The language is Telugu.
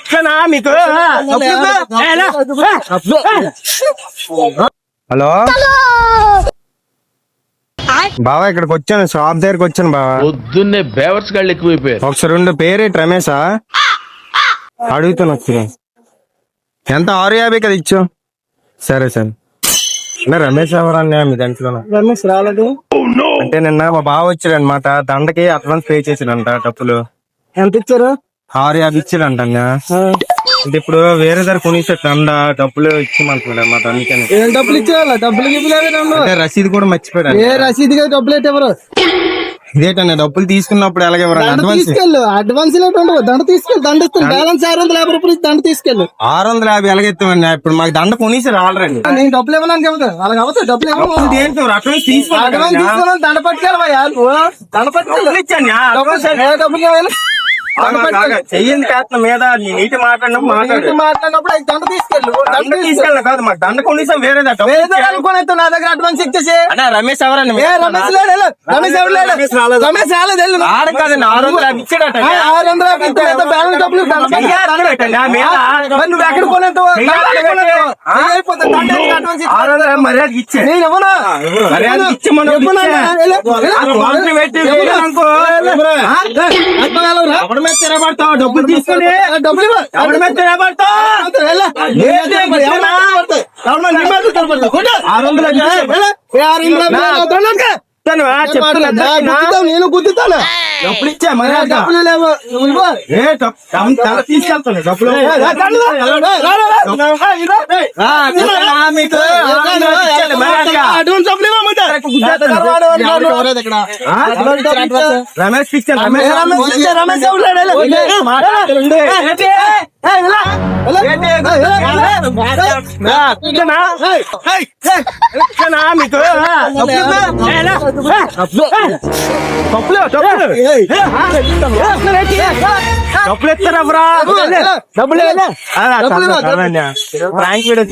ఇచ్చానా మీకు? హలో బావా, ఇక్కడికి వచ్చాను, షాప్ దగ్గరికి వచ్చాను బావా. పొద్దున్నే బేవర్స్ గాళ్ళు ఎక్కువైపోయారు. ఒకసారి రెండు పేరేంటి రమేశా? అడుగుతాను ఒకసారి. ఎంత 650 కదా ఇచ్చు? సరే సరే. అంటే రమేష్ ఎవరన్నా మీ దాంట్లో? రమేష్ రాలేదు అంటే నిన్న మా బావ వచ్చాడు అనమాట, దండకి అడ్వాన్స్ పే చేసాడంట డబ్బులు. ఎంత ఇచ్చారు? 650 ఇచ్చాడంట. అంటే ఇప్పుడు వేరే దగ్గర కొనిసాడు దండ, డబ్బులు ఇచ్చిమంటున్నాడు అనమాట. అందుకని ఏం డబ్బులు ఇచ్చేవాళ్ళ? డబ్బులు అంటే రసీదు కూడా మర్చిపోయాడు. ఏ రసీదు కదా డబ్బులు అయితే ఎవరు? ఇదేటన్నా డబ్బులు తీసుకున్నప్పుడు ఎలాగే అడ్వాన్స్ తీసుకెళ్ళు. అడ్వాన్స్ దండ తీసుకెళ్ళి దండ ఇస్తాను. బ్యాలెన్స్ 650 రూపాయలు దండ తీసుకెళ్ళు. 650 ఎలాగెత్తామన్నా? ఇప్పుడు మాకు దండ కొనిసారు ఆల్రెడీ. నేను డబ్బులు ఇవ్వడానికి చెబుతా. అలాగే అవుతా డబ్బులు ఇవ్వను. అడ్వాన్స్ తీసుకోవాలి. అడ్వాన్స్ తీసుకున్నాను. దండ పట్టుకెళ్ళవా? దండ పట్టుకెళ్ళి డబ్బులు ఇవ్వాలి. చెయ్యింది కాస్త మీద నీటి మాట్లాడినప్పుడు అది దండ తీసుకెళ్ళు. దండ తీసుకెళ్ళి కాదు, మాకు దండ కొనిసాం వేరే అనుకుని నా దగ్గర అడ్వాన్స్ ఇచ్చేసి. రమేష్ ఎవరన్నా? రమేష్ లేడు. రమేష్ ఎవరు లేడు. రమేష్ రాలేదు. ఆడ కాదండి, 650 ఇచ్చాడట. 650 బ్యాలెన్స్ డబ్బులు నువ్వు ఎక్కడ కొనేంత మర్యాద ఇచ్చే. నేను ఇవ్వను. మర్యాద ఇచ్చి మనం ఎవరి మీద తిరగబడతావు? డబ్బులు తీసుకొని డబ్బులు ఎవరి మీద తిరగబడతావు? 600 నేను గుద్దుతాను. డబ్బులు ఇచ్చా మర్యాద. డబ్బులు లేవు. తీసుకెళ్తాను డబ్బులు. రమేష్ ఇచ్చాను. రమేష్ మీకు డబ్బులు ఎత్తారా? డబ్బులు ఫ్రాంక్ వీడియో